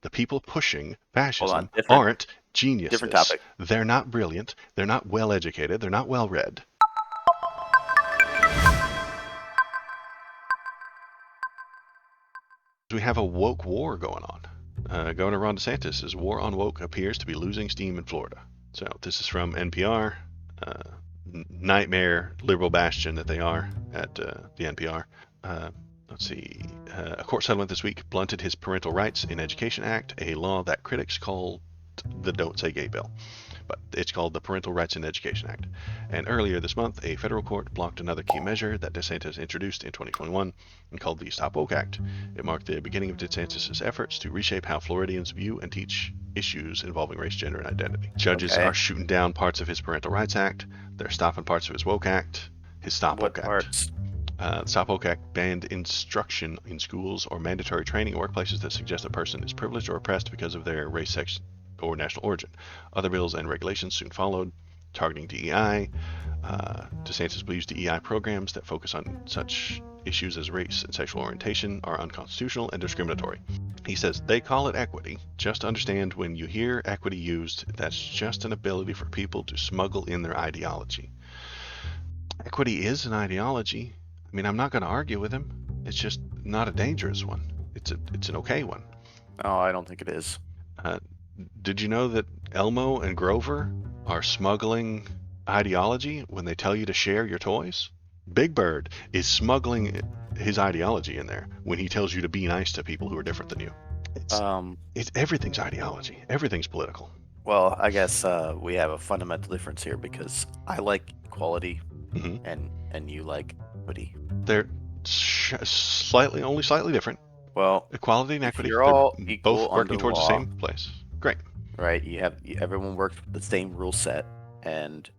The people pushing Hold fascism on, aren't different geniuses. topic. They're not brilliant. They're not well educated. They're not well read. We have a woke war going on. Governor Ron DeSantis' war on woke appears to be losing steam in Florida. So this is from NPR, nightmare liberal bastion that they are at the NPR. Let's see. A court settlement this week blunted his Parental Rights in Education Act, a law that critics call the Don't Say Gay bill. But it's called the Parental Rights in Education Act. And earlier this month, a federal court blocked another key measure that DeSantis introduced in 2021 and called the Stop Woke Act. It marked the beginning of DeSantis' efforts to reshape how Floridians view and teach issues involving race, gender, and identity. Judges are shooting down parts of his Parental Rights Act. They're stopping parts of his Woke Act. His Stop Woke Act. Parts? The Stop Woke Act banned instruction in schools or mandatory training in workplaces that suggest a person is privileged or oppressed because of their race, sex, or national origin. Other bills and regulations soon followed, targeting DEI. DeSantis believes DEI programs that focus on such issues as race and sexual orientation are unconstitutional and discriminatory. He says they call it equity. Just understand when you hear equity used, that's just an ability for people to smuggle in their ideology. Equity is an ideology. I mean, I'm not going to argue with him. It's just not a dangerous one. It's an okay one. Oh, I don't think it is. Did you know that Elmo and Grover are smuggling ideology when they tell you to share your toys? Big Bird is smuggling his ideology in there when he tells you to be nice to people who are different than you. It's everything's ideology. Everything's political. Well, I guess we have a fundamental difference here because I like equality, and you like equity. They're only slightly different. Well, Equality and equity, you're all they're equal both working towards the same place. Great. Right, everyone works with the same rule set, and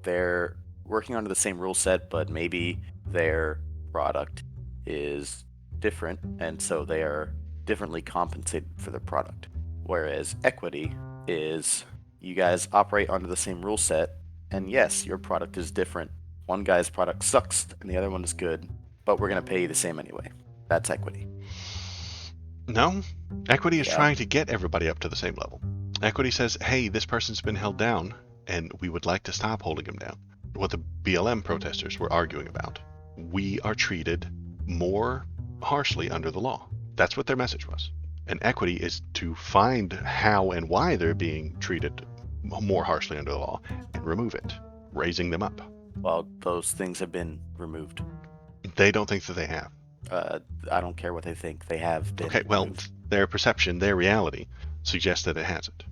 they're working under the same rule set, but maybe their product is different, and so they are differently compensated for their product. Whereas equity is you guys operate under the same rule set, and yes, your product is different. One guy's product sucks, and the other one is good, but we're going to pay you the same anyway. That's equity. No, equity is trying to get everybody up to the same level. Equity says, hey, this person's been held down, and we would like to stop holding him down. What the BLM protesters were arguing about. We are treated more harshly under the law. That's what their message was. And equity is to find how and why they're being treated more harshly under the law and remove it, raising them up. Well, those things have been removed. They don't think that they have. I don't care what they think. They have been removed. Well, their perception, their reality suggests that it hasn't.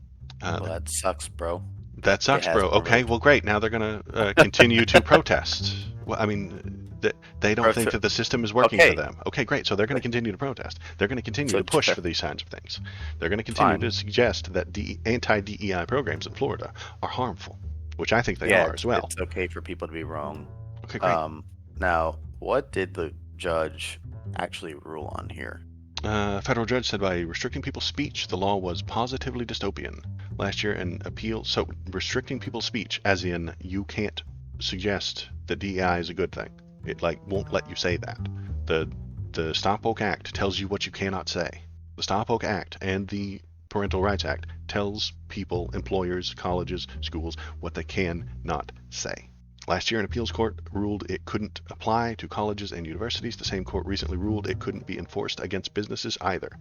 Well, that sucks, bro. That sucks, bro. Okay, well, great. Now they're going to continue to protest. Well, I mean, they don't think that the system is working for them. Okay, great. So they're going to continue to protest. They're going to continue to push for these kinds of things. They're going to continue to suggest that anti-DEI programs in Florida are harmful, which I think they are as well. It's okay for people to be wrong. Okay, great. Now, what did the judge actually rule on here? A federal judge said by restricting people's speech, the law was positively dystopian. Last year, an appeal, so restricting people's speech, as in you can't suggest that DEI is a good thing. It won't let you say that. The Stop Woke Act tells you what you cannot say. The Stop Woke Act and the Parental Rights Act tells people, employers, colleges, schools, what they cannot say. Last year, an appeals court ruled it couldn't apply to colleges and universities. The same court recently ruled it couldn't be enforced against businesses either.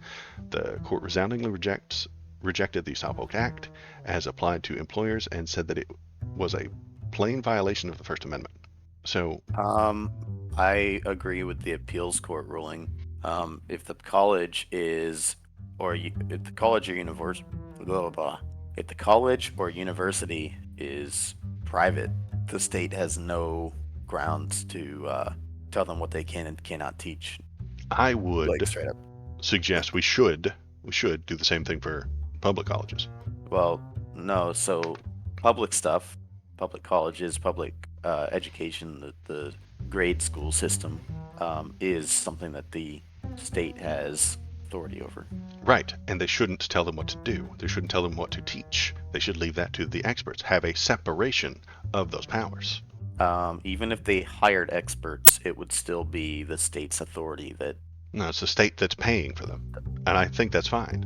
The court resoundingly rejected the Stop Woke Act as applied to employers and said that it was a plain violation of the First Amendment. So, I agree with the appeals court ruling. If the college is, if the college or university, if the college or university is private, the state has no grounds to tell them what they can and cannot teach. I would suggest we should do the same thing for public colleges. Well, no. So public stuff, public colleges, public education, the grade school system is something that the state has authority over. Right, and they shouldn't tell them what to do. They shouldn't tell them what to teach. They should leave that to the experts. Have a separation of those powers. Even if they hired experts, it would still be the state's authority that No, it's the state that's paying for them, and I think that's fine.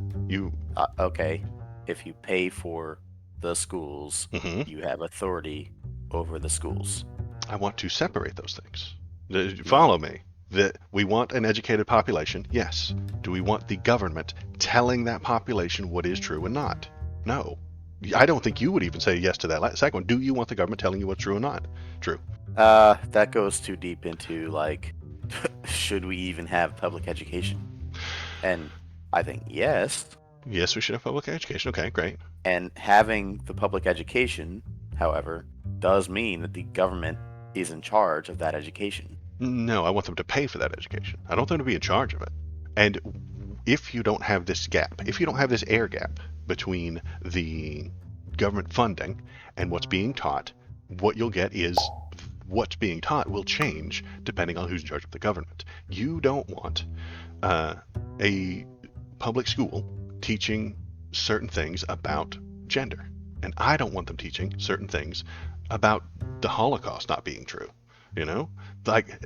Okay, if you pay for the schools, you have authority over the schools. I want to separate those things. No. Follow me. That we want an educated population, yes. Do we want the government telling that population what is true and not? No. I don't think you would even say yes to that second one. Do you want the government telling you what's true and not true? That goes too deep into like, should we even have public education? And I think yes. Yes, we should have public education. Okay, great. And having the public education, however, does mean that the government is in charge of that education. No, I want them to pay for that education. I don't want them to be in charge of it. And if you don't have this gap, if you don't have this air gap between the government funding and what's being taught, what you'll get is what's being taught will change depending on who's in charge of the government. You don't want a public school teaching certain things about gender. And I don't want them teaching certain things about the Holocaust not being true. You know, like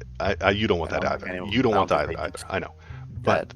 you don't want that either. You don't want that either. I know, but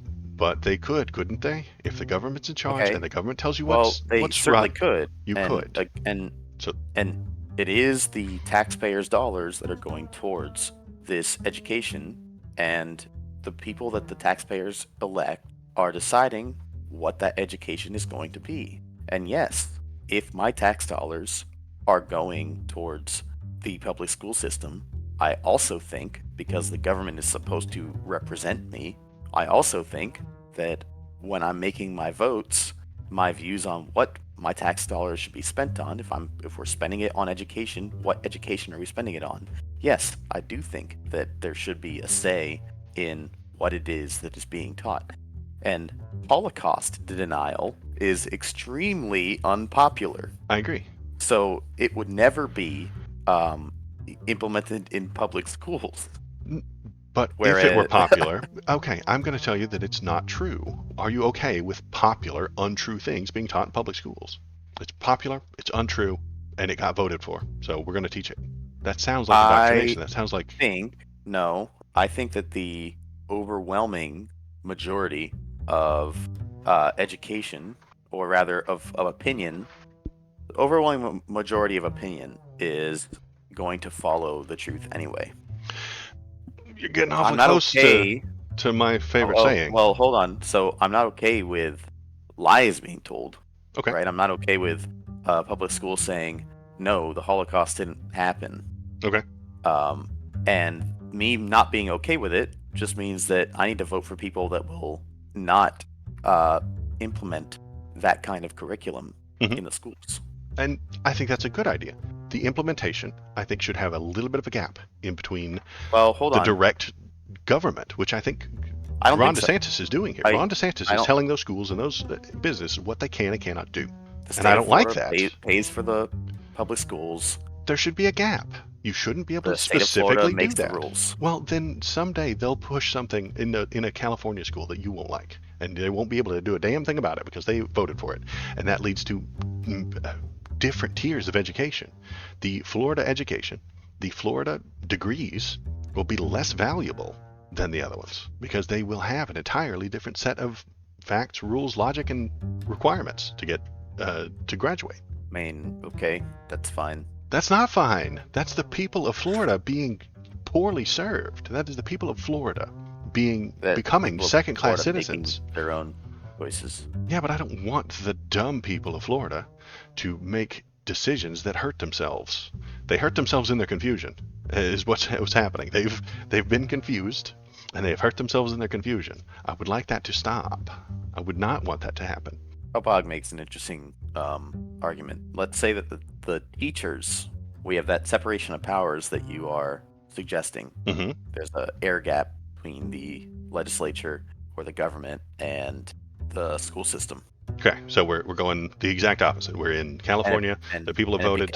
they couldn't they? If the government's in charge and the government tells you what's certainly right, could. You could. And it is the taxpayers' dollars that are going towards this education, and the people that the taxpayers elect are deciding what that education is going to be. And yes, if my tax dollars are going towards the public school system, I also think, because the government is supposed to represent me, I also think that when I'm making my votes, my views on what my tax dollars should be spent on, if we're spending it on education, what education are we spending it on? Yes, I do think that there should be a say in what it is that is being taught. And Holocaust denial is extremely unpopular. I agree. So it would never be implemented in public schools. But if it were popular, okay, I'm going to tell you that it's not true. Are you okay with popular, untrue things being taught in public schools? It's popular, it's untrue, and it got voted for. So we're going to teach it. That sounds like indoctrination. That sounds like... I think that the overwhelming majority of education, or rather of opinion, the overwhelming majority of opinion is going to follow the truth anyway. You're getting awfully close to my favorite saying. Well, hold on. So I'm not okay with lies being told. Okay. Right? I'm not okay with public schools saying, no, the Holocaust didn't happen. Okay. And me not being okay with it just means that I need to vote for people that will not implement that kind of curriculum in the schools. And I think that's a good idea. The implementation, I think, should have a little bit of a gap in between the direct government, which I think Ron DeSantis is doing here. Ron DeSantis is telling those schools and those businesses what they can and cannot do. And I don't like that. Pays for the public schools. There should be a gap. You shouldn't be able to specifically do that. The rules. Well, then someday they'll push something in a California school that you won't like, and they won't be able to do a damn thing about it because they voted for it, and that leads to different tiers of education. The Florida education, the Florida degrees will be less valuable than the other ones because they will have an entirely different set of facts, rules, logic, and requirements to get to graduate. I mean, okay, that's fine. That's not fine. That's the people of Florida being poorly served. That is the people of Florida becoming second-class citizens. Their own choices. Yeah, but I don't want the dumb people of Florida to make decisions that hurt themselves. They hurt themselves in their confusion, is what's happening. They've been confused, and they've hurt themselves in their confusion. I would like that to stop. I would not want that to happen. Bog makes an interesting argument. Let's say that the teachers, we have that separation of powers that you are suggesting. Mm-hmm. There's an air gap between the legislature or the government and the school system. Okay, so we're going the exact opposite. We're in California. The people have voted.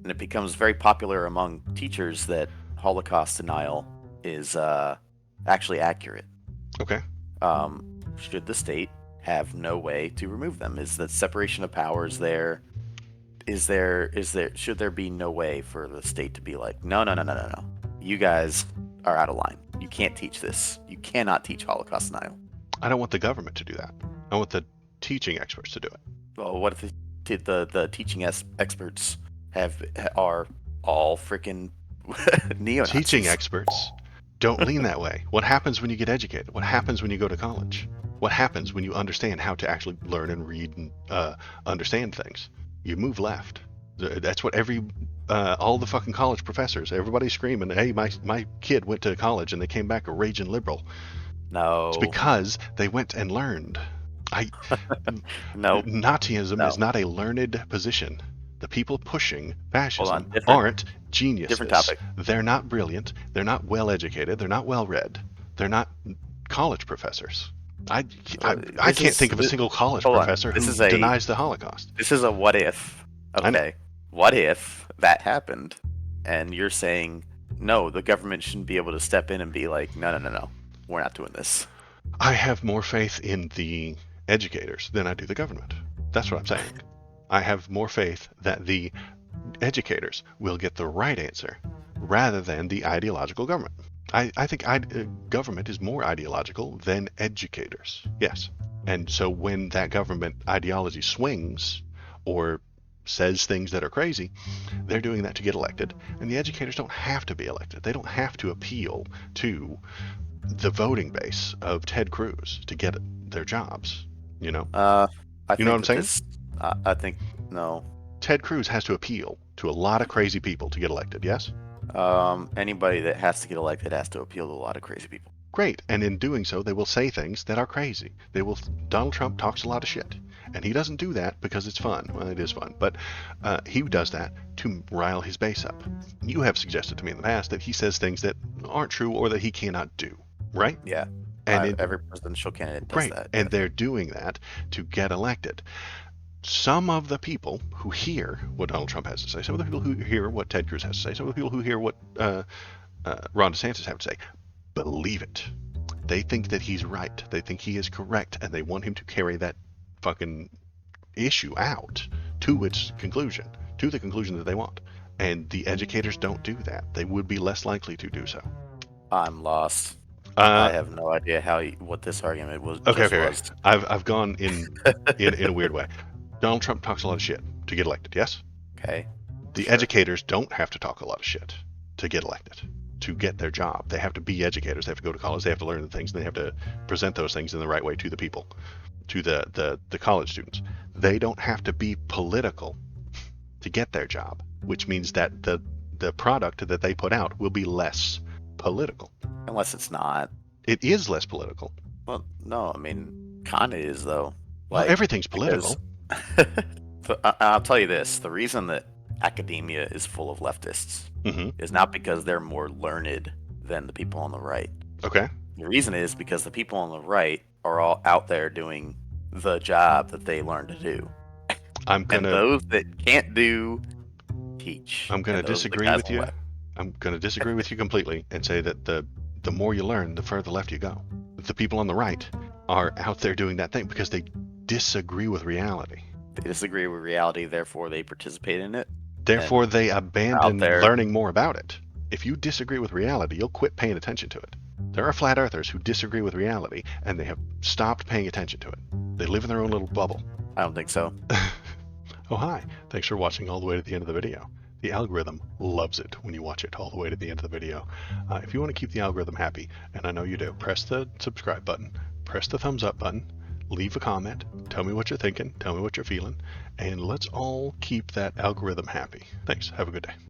It becomes very popular among teachers that Holocaust denial is actually accurate. Okay. Should the state have no way to remove them? Is the separation of powers there? Should there be no way for the state to be like, no, you guys are out of line. You can't teach this. You cannot teach Holocaust denial. I don't want the government to do that. I want the teaching experts to do it. Well, what if the teaching experts are all freaking neo-Nazis? Teaching experts don't lean that way. What happens when you get educated? What happens when you go to college? What happens when you understand how to actually learn and read and understand things? You move left. That's what all the fucking college professors, everybody's screaming, hey, my kid went to college and they came back a raging liberal. No. It's because they went and learned. No. Nazism is not a learned position. The people pushing fascism Different aren't geniuses. Different topic. They're not brilliant. They're not well educated. They're not well read. They're not college professors. I can't think of a single college professor who denies the Holocaust. This is a what if. Okay. What if that happened and you're saying, no, the government shouldn't be able to step in and be like, no, we're not doing this. I have more faith in the educators than I do the government. That's what I'm saying. I have more faith that the educators will get the right answer rather than the ideological government. I think government is more ideological than educators. Yes. And so when that government ideology swings or says things that are crazy, they're doing that to get elected. And the educators don't have to be elected. They don't have to appeal to the voting base of Ted Cruz to get their jobs. You know? You know what I'm saying? I think no. Ted Cruz has to appeal to a lot of crazy people to get elected, yes? Anybody that has to get elected has to appeal to a lot of crazy people. Great, and in doing so, they will say things that are crazy. Donald Trump talks a lot of shit, and he doesn't do that because it's fun. Well, it is fun, but he does that to rile his base up. You have suggested to me in the past that he says things that aren't true or that he cannot do, right? Yeah, and every presidential candidate does that. And they're doing that to get elected. Some of the people who hear what Donald Trump has to say, some of the people who hear what Ted Cruz has to say, some of the people who hear what Ron DeSantis have to say, believe it. They think that he's right. They think he is correct, and they want him to carry that fucking issue out to its conclusion, to the conclusion that they want. And the educators don't do that. They would be less likely to do so. I'm lost. I have no idea what this argument was. Okay. I've gone in a weird way. Donald Trump talks a lot of shit to get elected, yes? Okay. The educators don't have to talk a lot of shit to get elected, to get their job. They have to be educators. They have to go to college. They have to learn the things. And they have to present those things in the right way to the people, to the college students. They don't have to be political to get their job, which means that the product that they put out will be less political. Unless it's not. It is less political. Well, no, I mean, kind of is, though. Well, everything's political. I'll tell you this. The reason that academia is full of leftists is not because they're more learned than the people on the right. Okay. The reason is because the people on the right are all out there doing the job that they learned to do. And those that can't teach. I'm going to disagree with you. I'm going to disagree with you completely and say that the more you learn, the further left you go. The people on the right are out there doing that thing because they disagree with reality. They disagree with reality, therefore they participate in it. Therefore they abandon learning more about it. If you disagree with reality, you'll quit paying attention to it. There are flat earthers who disagree with reality, and they have stopped paying attention to it. They live in their own little bubble. I don't think so. Oh, hi. Thanks for watching all the way to the end of the video. The algorithm loves it when you watch it all the way to the end of the video. If you want to keep the algorithm happy, and I know you do, press the subscribe button, press the thumbs up button, leave a comment, tell me what you're thinking, tell me what you're feeling, and let's all keep that algorithm happy. Thanks. Have a good day.